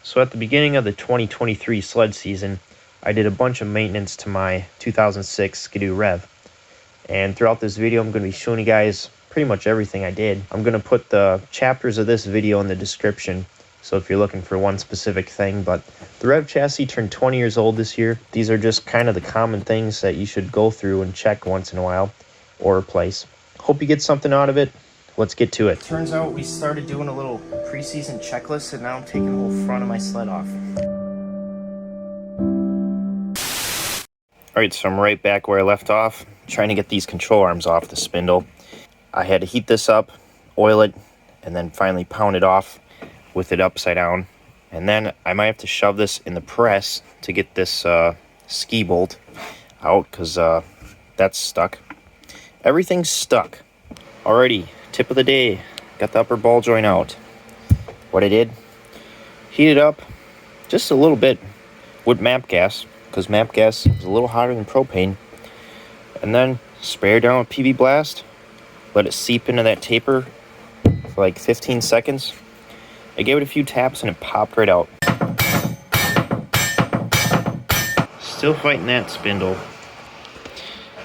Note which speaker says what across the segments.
Speaker 1: So at the beginning of the 2023 sled season, I did a bunch of maintenance to my 2006 Skidoo REV. And throughout this video, I'm going to be showing you guys pretty much everything I did. I'm going to put the chapters of this video in the description, so if you're looking for one specific thing. But the REV chassis turned 20 years old this year. These are just kind of the common things that you should go through and check once in a while or replace. Hope you get something out of it. Let's get to it. Turns out we started doing a little preseason checklist, and now I'm taking the whole front of my sled off. Alright, so I'm right back where I left off, trying to get these control arms off the spindle. I had to heat this up, oil it, and then finally pound it off with it upside down. And then I might have to shove this in the press to get this ski bolt out, because that's stuck. Everything's stuck. Alrighty, tip of the day, got the upper ball joint out. What I did, heat it up just a little bit with MAP gas, because MAP gas is a little hotter than propane, and then spray it down with PV Blast, let it seep into that taper for like 15 seconds. I gave it a few taps and it popped right out. Still fighting that spindle.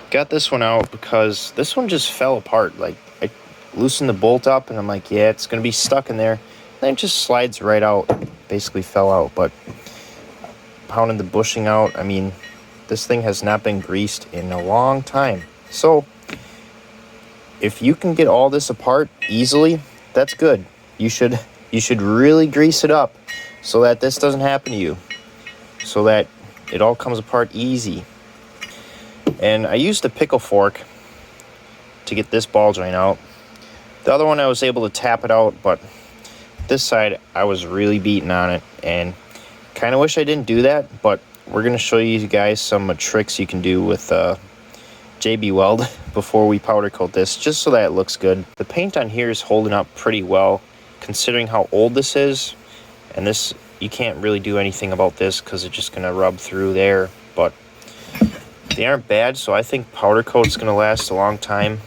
Speaker 1: Got this one out because this one just fell apart. Like, I loosened the bolt up and I'm like, yeah, it's gonna be stuck in there. Then it just slides right out. Basically fell out. But pounding the bushing out, I mean, this thing has not been greased in a long time. So if you can get all this apart easily, that's good. You should really grease it up so that this doesn't happen to you, so that it all comes apart easy. And I used a pickle fork to get this ball joint out. The other one I was able to tap it out, but this side I was really beating on it, and kind of wish I didn't do that. But we're going to show you guys some tricks you can do with JB Weld before we powder coat this, just so that it looks good. The paint on here is holding up pretty well considering how old this is, and this, you can't really do anything about this because it's just going to rub through there. But they aren't bad, so I think powder coat's going to last a long time.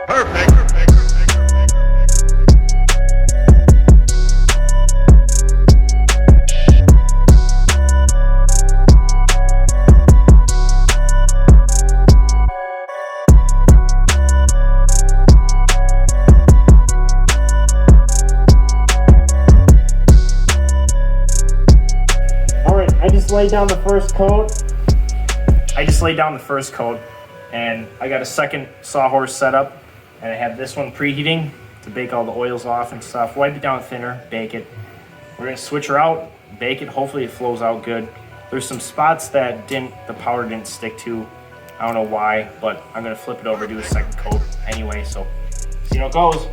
Speaker 2: Perfect.
Speaker 1: Laid down the first coat. I just laid down the first coat, and I got a second sawhorse set up, and I have this one preheating to bake all the oils off and stuff. Wipe it down thinner, bake it. We're gonna switch her out, bake it. Hopefully it flows out good. There's some spots that the powder didn't stick to. I don't know why, but I'm gonna flip it over, do a second coat anyway. So see how it goes.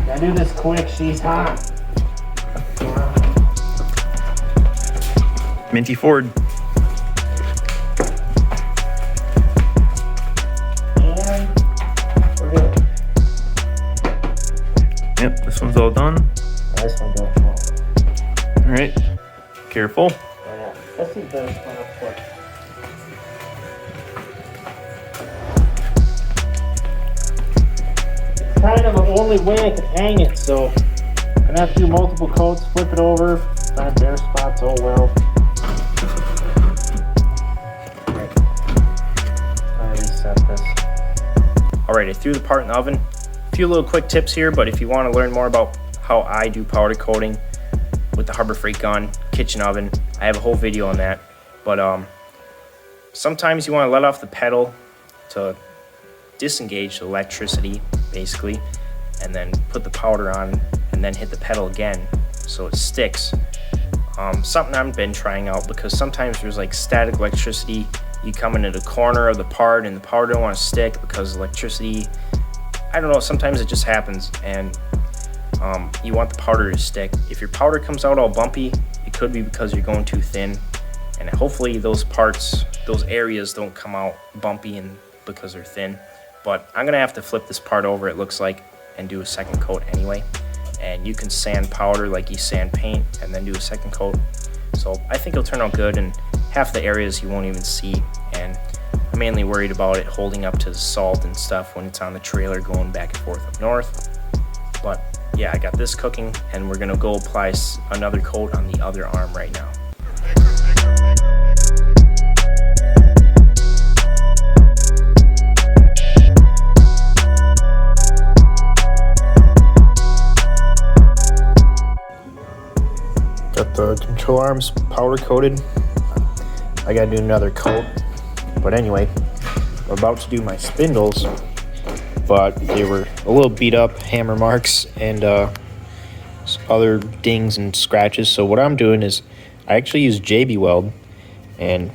Speaker 1: Gotta do this quick. She's hot. Minty Ford. And we're good. Yep, this one's all done. This one don't fall. Alright, careful. Oh, yeah. Let's see this one up quick. It's kind of the only way I could hang it, so I'm gonna have to do multiple coats, flip it over, find bare spots, oh well. Alright, I threw the part in the oven. A few little quick tips here, but if you want to learn more about how I do powder coating with the Harbor Freight gun, kitchen oven, I have a whole video on that. But sometimes you want to let off the pedal to disengage the electricity, basically, and then put the powder on and then hit the pedal again so it sticks. Something I've been trying out, because sometimes there's like static electricity. You come into the corner of the part and the powder don't want to stick because electricity, I don't know, sometimes it just happens, and you want the powder to stick. If your powder comes out all bumpy, it could be because you're going too thin, and hopefully those parts, those areas don't come out bumpy and because they're thin. But I'm gonna have to flip this part over, it looks like, and do a second coat anyway. And you can sand powder like you sand paint and then do a second coat. So I think it'll turn out good, and half the areas you won't even see. And I'm mainly worried about it holding up to the salt and stuff when it's on the trailer going back and forth up north. But yeah, I got this cooking, and we're gonna go apply another coat on the other arm right now. Got the control arms powder coated. I gotta do another coat. But anyway, I'm about to do my spindles, but they were a little beat up, hammer marks and other dings and scratches. So what I'm doing is I actually use JB Weld and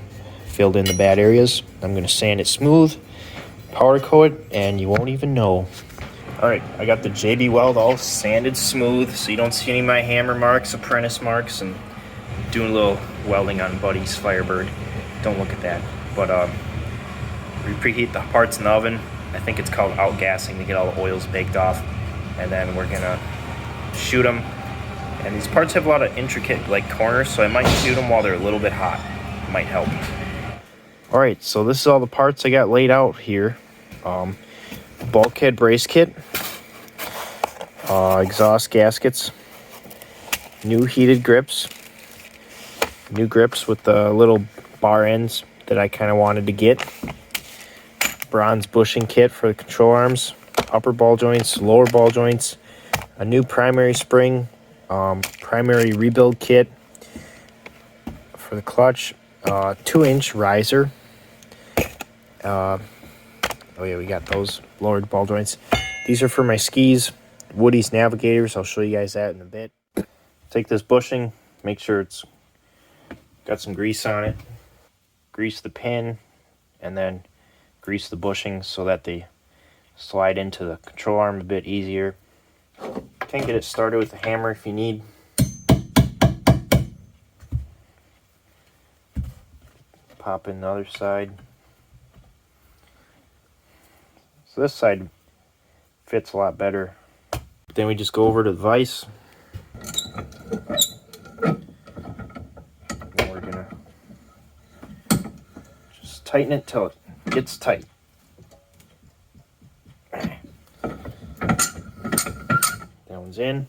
Speaker 1: filled in the bad areas. I'm gonna sand it smooth, powder coat it, and you won't even know. All right, I got the JB Weld all sanded smooth, so you don't see any of my hammer marks, apprentice marks, and doing a little welding on Buddy's Firebird. Don't look at that. But we preheat the parts in the oven. I think it's called outgassing to get all the oils baked off, and then we're gonna shoot them. And these parts have a lot of intricate like corners, so I might shoot them while they're a little bit hot. It might help. All right, so this is all the parts I got laid out here. Bulkhead brace kit, exhaust gaskets, new heated grips, new grips with the little bar ends that I kind of wanted to get, bronze bushing kit for the control arms, upper ball joints, lower ball joints, a new primary spring, primary rebuild kit for the clutch, 2-inch riser. Oh yeah, we got those lowered ball joints. These are for my skis, Woody's Navigators. I'll show you guys that in a bit. Take this bushing, make sure it's got some grease on it. Grease the pin, and then grease the bushings so that they slide into the control arm a bit easier. Can get it started with a hammer if you need. Pop in the other side. So this side fits a lot better. Then we just go over to the vise. Then we're gonna just tighten it till it gets tight. That one's in.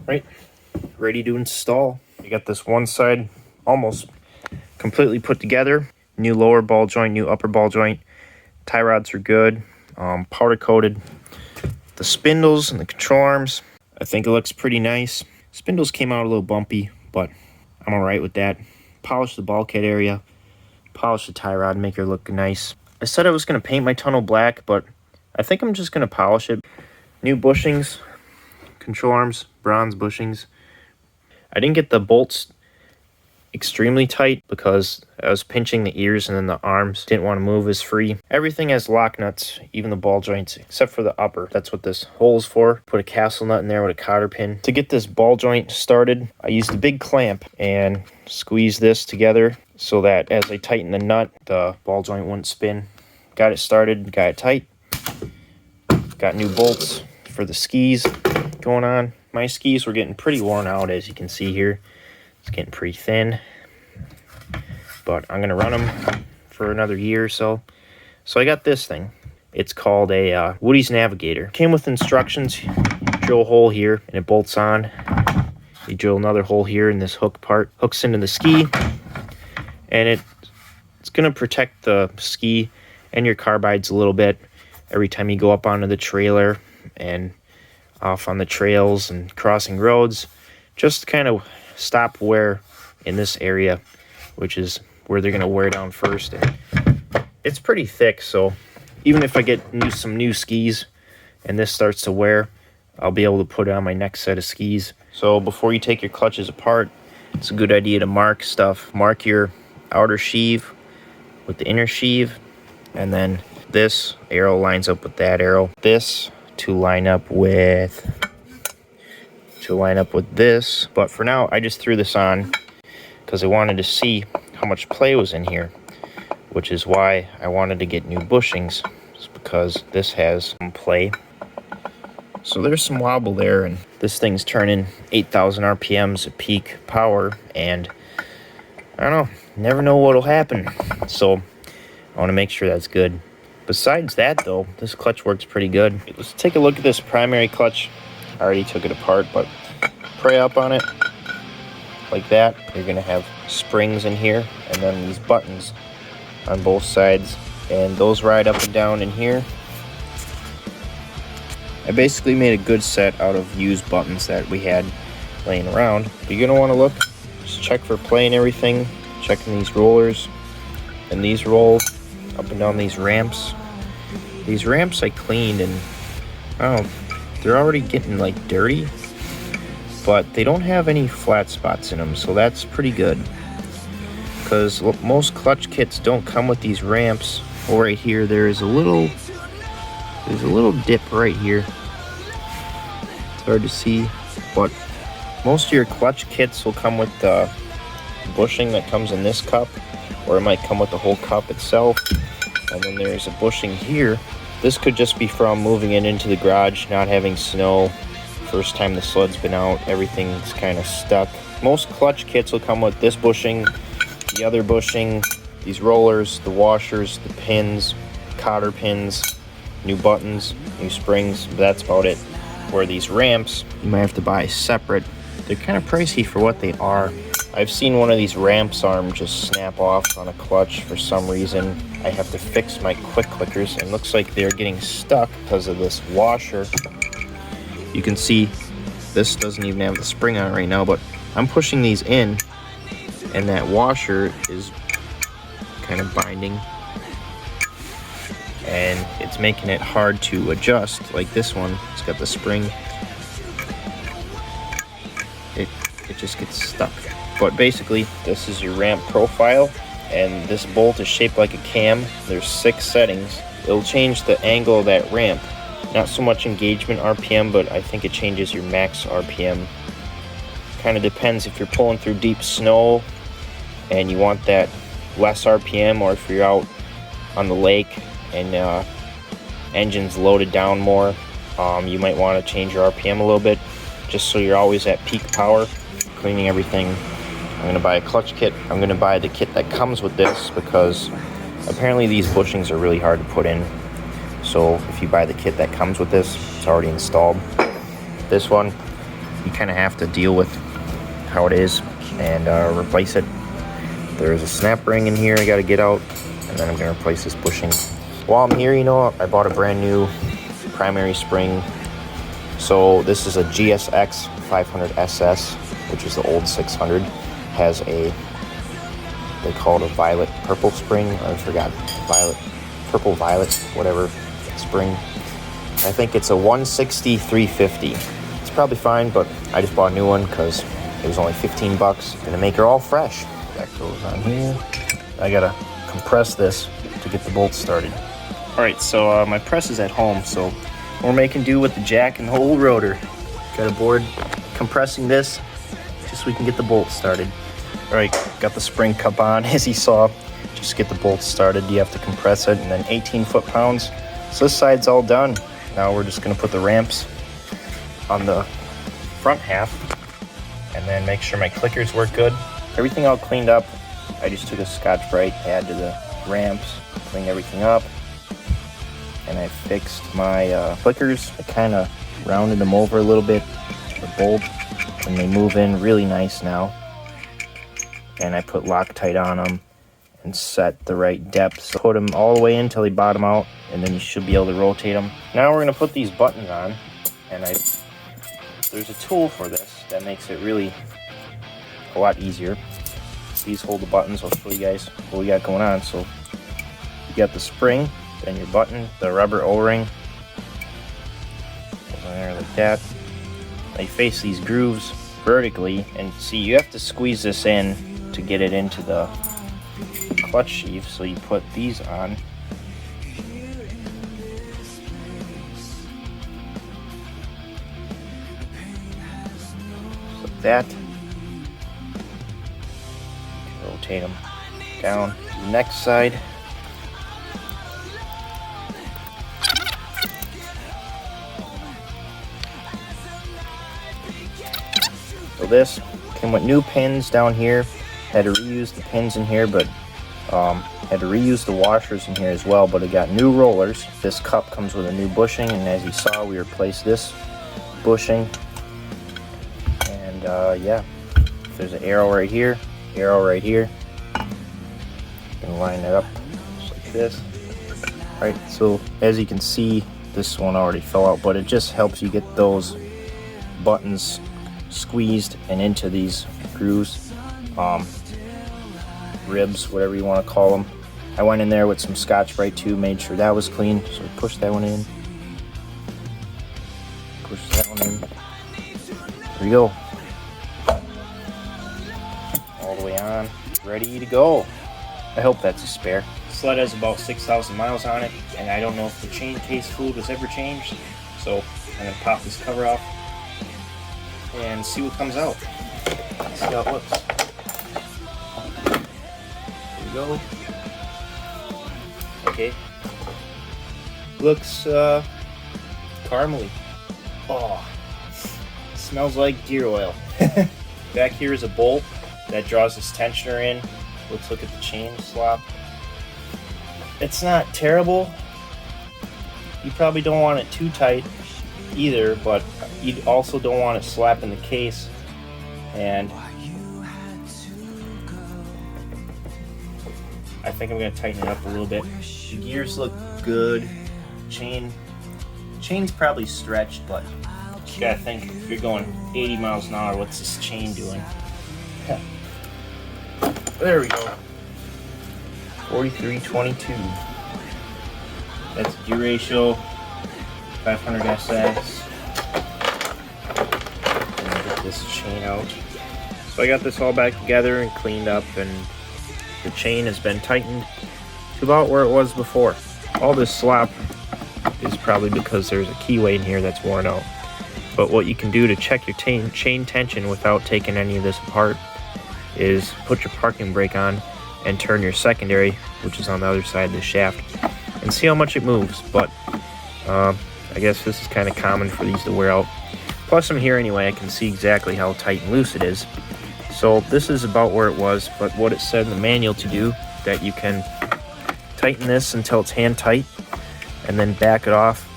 Speaker 1: Right, ready to install. You got this one side almost completely put together. New lower ball joint, new upper ball joint. Tie rods are good, powder coated. The spindles and the control arms, I think it looks pretty nice. Spindles came out a little bumpy, but I'm all right with that. Polish the bulkhead area, polish the tie rod, make it look nice. I said I was gonna paint my tunnel black, but I think I'm just gonna polish it. New bushings, control arms, bronze bushings. I didn't get the bolts extremely tight because I was pinching the ears and then the arms didn't want to move as free. Everything has lock nuts, even the ball joints, except for the upper. That's what this hole's for. Put a castle nut in there with a cotter pin. To get this ball joint started, I used a big clamp and squeezed this together so that as I tighten the nut, the ball joint wouldn't spin. Got it started, got it tight. Got new bolts for the skis going on. My skis were getting pretty worn out, as you can see here. It's getting pretty thin, but I'm gonna run them for another year or so. So I got this thing. It's called a Woody's Navigator. Came with instructions. You drill a hole here and it bolts on. You drill another hole here and this hook part hooks into the ski, and it's gonna protect the ski and your carbides a little bit every time you go up onto the trailer and off on the trails and crossing roads. Just kind of stop wear in this area, which is where they're going to wear down first. And it's pretty thick, so even if I get some new skis and this starts to wear, I'll be able to put it on my next set of skis. So before you take your clutches apart, it's a good idea to mark stuff. Mark your outer sheave with the inner sheave, and then this arrow lines up with that arrow. This to line up with this. But for now, I just threw this on because I wanted to see how much play was in here, which is why I wanted to get new bushings, just because this has some play. So there's some wobble there, and this thing's turning 8,000 RPMs at peak power, and I don't know, never know what'll happen. So I want to make sure that's good. Besides that though, this clutch works pretty good. Let's take a look at this primary clutch. I already took it apart, but pray up on it like that. You're gonna have springs in here, and then these buttons on both sides, and those ride up and down in here. I basically made a good set out of used buttons that we had laying around. But you're gonna want to look, just check for play and everything, checking these rollers, and these roll up and down these ramps. These ramps I cleaned, and I don't know, they're already getting like dirty, but they don't have any flat spots in them, so that's pretty good. Because most clutch kits don't come with these ramps. Well, right here there's a little dip right here. It's hard to see, but most of your clutch kits will come with the bushing that comes in this cup, or it might come with the whole cup itself. And then there's a bushing here. This could just be from moving it into the garage, not having snow. First time the sled's been out, everything's kind of stuck. Most clutch kits will come with this bushing, the other bushing, these rollers, the washers, the pins, cotter pins, new buttons, new springs. That's about it. Where these ramps, you might have to buy separate. They're kind of pricey for what they are. I've seen one of these ramps arm just snap off on a clutch for some reason. I have to fix my quick clickers, and it looks like they're getting stuck because of this washer. You can see this doesn't even have the spring on it right now, but I'm pushing these in, and that washer is kind of binding, and it's making it hard to adjust. Like this one, it's got the spring. It just gets stuck. But basically, this is your ramp profile, and this bolt is shaped like a cam. There's 6 settings. It'll change the angle of that ramp. Not so much engagement RPM, but I think it changes your max RPM. Kind of depends if you're pulling through deep snow and you want that less RPM, or if you're out on the lake and engine's loaded down more, you might want to change your RPM a little bit, just so you're always at peak power. Cleaning everything. I'm going to buy a clutch kit. I'm going to buy the kit that comes with this, because apparently these bushings are really hard to put in. So if you buy the kit that comes with this, it's already installed. This one, you kind of have to deal with how it is and replace it. There's a snap ring in here I got to get out, and then I'm going to replace this bushing. While I'm here, I bought a brand new primary spring. So this is a GSX 500 SS, which is the old 600. Has a, they call it a violet purple spring. I forgot, purple violet, whatever spring. I think it's a 160 350. It's probably fine, but I just bought a new one because it was only 15 bucks. Gonna make her all fresh. That goes on here. I gotta compress this to get the bolts started. All right, so my press is at home, so we're making do with the jack and the old rotor. Got a board compressing this just so we can get the bolts started. All right, got the spring cup on, as you saw. Just to get the bolts started, you have to compress it, and then 18 foot-pounds. So this side's all done. Now we're just gonna put the ramps on the front half, and then make sure my clickers work good. Everything all cleaned up. I just took a Scotch-Brite, add to the ramps, cleaned everything up, and I fixed my clickers. I kind of rounded them over a little bit, the bolt, and they move in really nice now. And I put Loctite on them and set the right depth. So put them all the way in until they bottom out, and then you should be able to rotate them. Now we're gonna put these buttons on, and there's a tool for this that makes it really a lot easier. These hold the buttons. I'll show you guys what we got going on. So you got the spring, then your button, the rubber O-ring, goes on there like that. They face these grooves vertically, and see, you have to squeeze this in to get it into the clutch sheath, so you put these on. Just like that. Rotate them down to the next side. So this came with new pins down here. Had to reuse the pins in here, but had to reuse the washers in here as well, but it got new rollers. This cup comes with a new bushing, and as you saw, we replaced this bushing. And yeah, there's an arrow right here, arrow right here. You can line it up just like this. Right, so as you can see, this one already fell out, but it just helps you get those buttons squeezed and into these grooves, ribs, whatever you want to call them. I went in there with some Scotch-Brite too, made sure that was clean, so push that one in, push that one in. There we go, all the way on, ready to go. I hope that's a spare. The sled has about 6,000 miles on it, and I don't know if the Chaincase fluid was ever changed, so I'm gonna pop this cover off and see what comes out. See how it looks. There we go. Okay. Looks caramely. Oh, smells like deer oil. Back here is a bolt that draws this tensioner in. Let's look at the chain slop. It's not terrible. You probably don't want it too tight either, but you also don't want it slapping the case. And I think I'm going to tighten it up a little bit. The gears look good. Chain's probably stretched, but you gotta think, if you're going 80 miles an hour, what's this chain doing? There we go. 4322. That's gear ratio. 500 SX. Get this chain out. So I got this all back together and cleaned up, and the chain has been tightened to about where it was before. All this slop is probably because there's a keyway in here that's worn out. But what you can do to check your chain tension without taking any of this apart is put your parking brake on and turn your secondary, which is on the other side of the shaft, and see how much it moves. But I guess this is kind of common for these to wear out. Plus I'm here anyway, I can see exactly how tight and loose it is. So this is about where it was, but what it said in the manual to do, that you can tighten this until it's hand tight and then back it off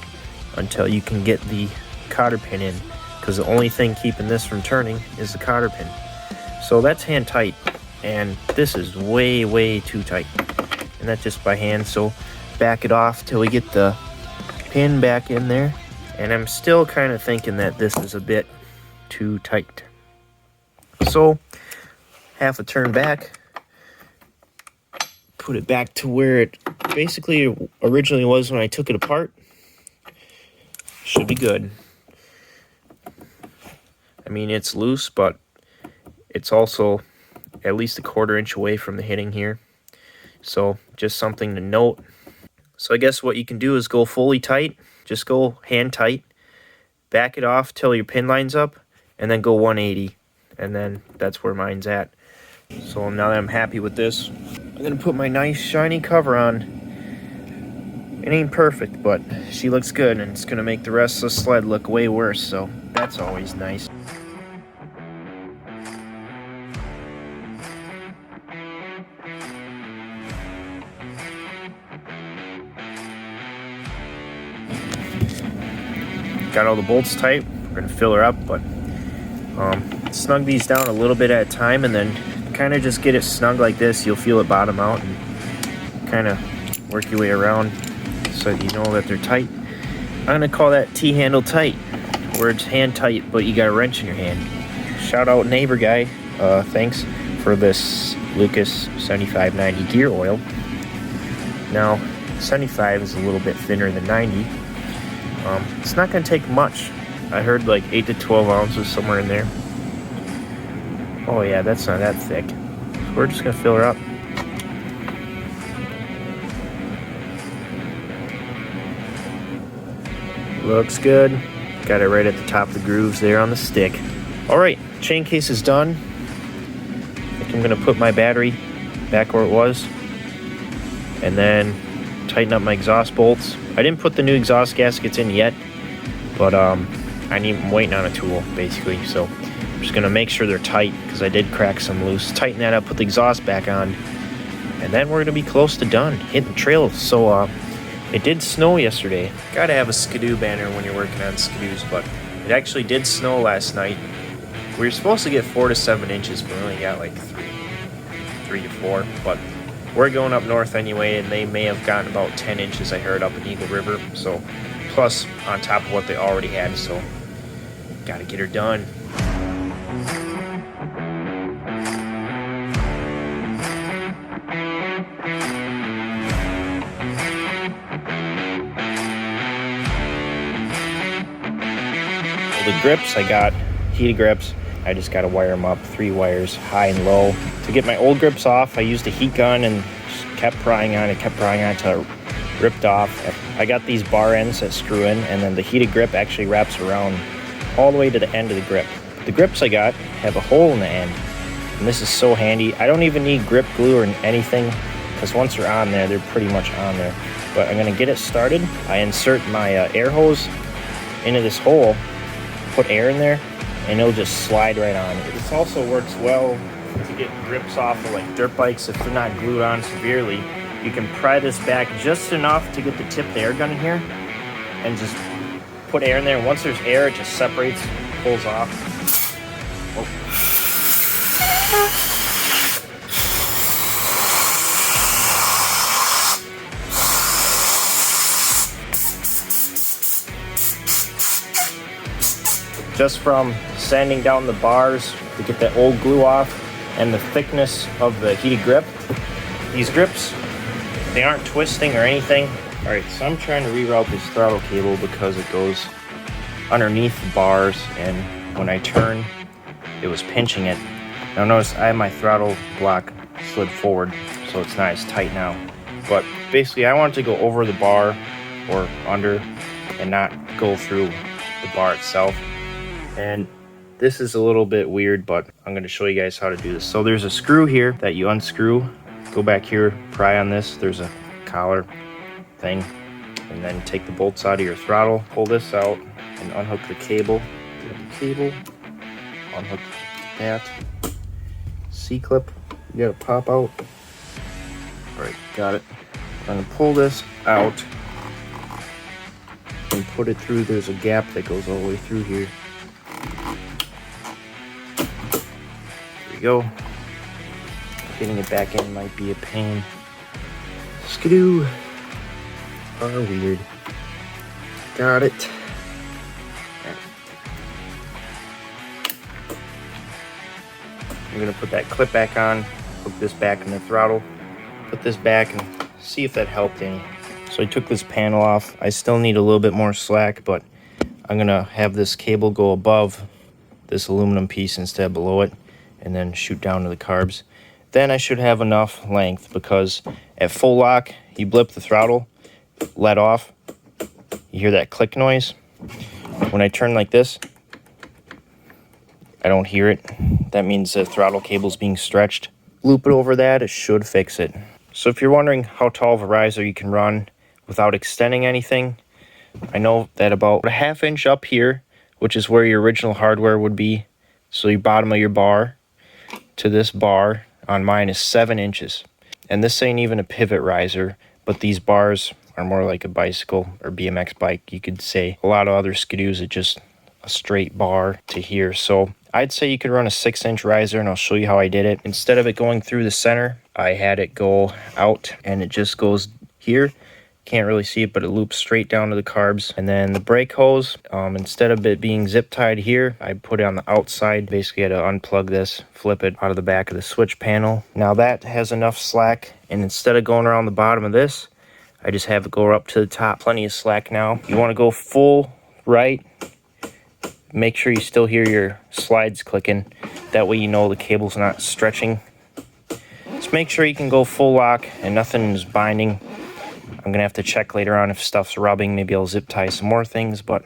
Speaker 1: until you can get the cotter pin in, because the only thing keeping this from turning is the cotter pin. So that's hand tight, and this is way too tight, and that's just by hand. So back it off till we get the pin back in there, and I'm still kind of thinking that this is a bit too tight. So half a turn back, put it back to where it basically originally was when I took it apart. Should be good. I mean, it's loose, but it's also at least a 1/4 inch away from the hitting here. So just something to note. So I guess what you can do is go fully tight. Just go hand tight. Back it off till your pin lines up, and then go 180. And then that's where mine's at. So now that I'm happy with this, I'm going to put my nice shiny cover on. It ain't perfect, but she looks good, and it's going to make the rest of the sled look way worse, so that's always nice. Got all the bolts tight. We're going to fill her up, but snug these down a little bit at a time, and then kind of just get it snug like this. You'll feel it bottom out, and kind of work your way around so you know that they're tight. I'm going to call that T-handle tight, where it's hand tight, but you got a wrench in your hand. Shout out neighbor guy. Thanks for this Lucas 7590 gear oil. Now, 75 is a little bit thinner than 90. It's not going to take much. I heard like 8 to 12 ounces, somewhere in there. Oh yeah, that's not that thick. So we're just going to fill her up. Looks good. Got it right at the top of the grooves there on the stick. All right, chain case is done. I think I'm gonna put my battery back where it was and then tighten up my exhaust bolts. I didn't put the new exhaust gaskets in yet, but I'm waiting on a tool basically. So I'm just gonna make sure they're tight because I did crack some loose. Tighten that up, put the exhaust back on, and then we're gonna be close to done, hitting the trail. So it did snow yesterday. Gotta have a skidoo banner when you're working on skidoos, but it actually did snow last night. We were supposed to get 4 to 7 inches, but we only got like 3 to 4. But we're going up north anyway, and they may have gotten about 10 inches, I heard, up in Eagle River. So, plus on top of what they already had, so gotta get her done. The grips, I got heated grips. I just got to wire them up, 3 wires, high and low. To get my old grips off, I used a heat gun and just kept prying on it until it ripped off. I got these bar ends that screw in, and then the heated grip actually wraps around all the way to the end of the grip. The grips I got have a hole in the end, and this is so handy. I don't even need grip glue or anything, because once they're on there, they're pretty much on there. But I'm going to get it started. I insert my air hose into this hole, put air in there, and it'll just slide right on. This also works well to get grips off of like dirt bikes if they're not glued on severely. You can pry this back just enough to get the tip of the air gun in here and just put air in there. And once there's air, it just separates, pulls off. Oh. Just from sanding down the bars to get that old glue off and the thickness of the heated grip. These grips, they aren't twisting or anything. All right, so I'm trying to reroute this throttle cable because it goes underneath the bars, and when I turn, it was pinching it. Now notice I have my throttle block slid forward, so it's not as tight now. But basically I want it to go over the bar or under and not go through the bar itself. And this is a little bit weird, but I'm going to show you guys how to do this. So there's a screw here that you unscrew. Go back here, pry on this. There's a collar thing. And then take the bolts out of your throttle. Pull this out and unhook the cable. Grab the cable. Unhook that. C-clip. You got to pop out. Alright, got it. I'm going to pull this out and put it through. There's a gap that goes all the way through here. There we go. Getting it back in might be a pain. Skidoo are weird. Got it. I'm gonna put that clip back on, hook this back in the throttle, put this back and see if that helped any. So I took this panel off. I still need a little bit more slack, but I'm gonna have this cable go above this aluminum piece instead of below it, and then shoot down to the carbs. Then I should have enough length, because at full lock, you blip the throttle, let off, you hear that click noise. When I turn like this, I don't hear it. That means the throttle cable's being stretched. Loop it over that, it should fix it. So if you're wondering how tall of a riser you can run without extending anything, I know that about a ½ inch up here, which is where your original hardware would be, so your bottom of your bar to this bar on mine is 7 inches. And this ain't even a pivot riser, but these bars are more like a bicycle or BMX bike, you could say. A lot of other skidoos are just a straight bar to here. So I'd say you could run a 6-inch riser, and I'll show you how I did it. Instead of it going through the center, I had it go out, and it just goes here. Can't really see it, but it loops straight down to the carbs. And then the brake hose, instead of it being zip tied here, I put it on the outside. Basically, I had to unplug this, flip it out of the back of the switch panel. Now that has enough slack, and instead of going around the bottom of this, I just have it go up to the top. Plenty of slack now. You want to go full right. Make sure you still hear your slides clicking. That way you know the cable's not stretching. Just make sure you can go full lock and nothing is binding. I'm gonna have to check later on if stuff's rubbing. Maybe I'll zip tie some more things, but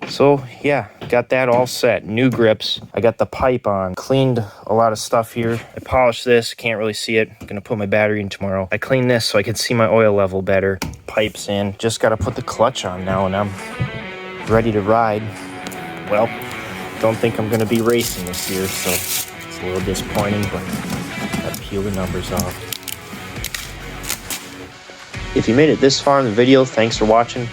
Speaker 1: so yeah, got that all set. New grips. I got the pipe on. Cleaned a lot of stuff here. I polished this. Can't really see it. I'm gonna put my battery in tomorrow. I cleaned this so I could see my oil level better. Pipes in. Just gotta put the clutch on now and I'm ready to ride. Well, don't think I'm gonna be racing this year, so it's a little disappointing, but gotta peel the numbers off. If you made it this far in the video, thanks for watching.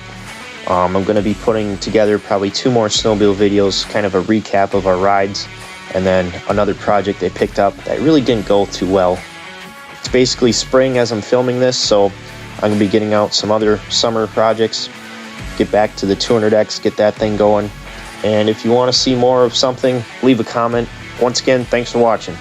Speaker 1: I'm going to be putting together probably 2 more snowmobile videos, kind of a recap of our rides, and then another project I picked up that really didn't go too well. It's basically spring as I'm filming this, so I'm going to be getting out some other summer projects, get back to the 200X, get that thing going. And if you want to see more of something, leave a comment. Once again, thanks for watching.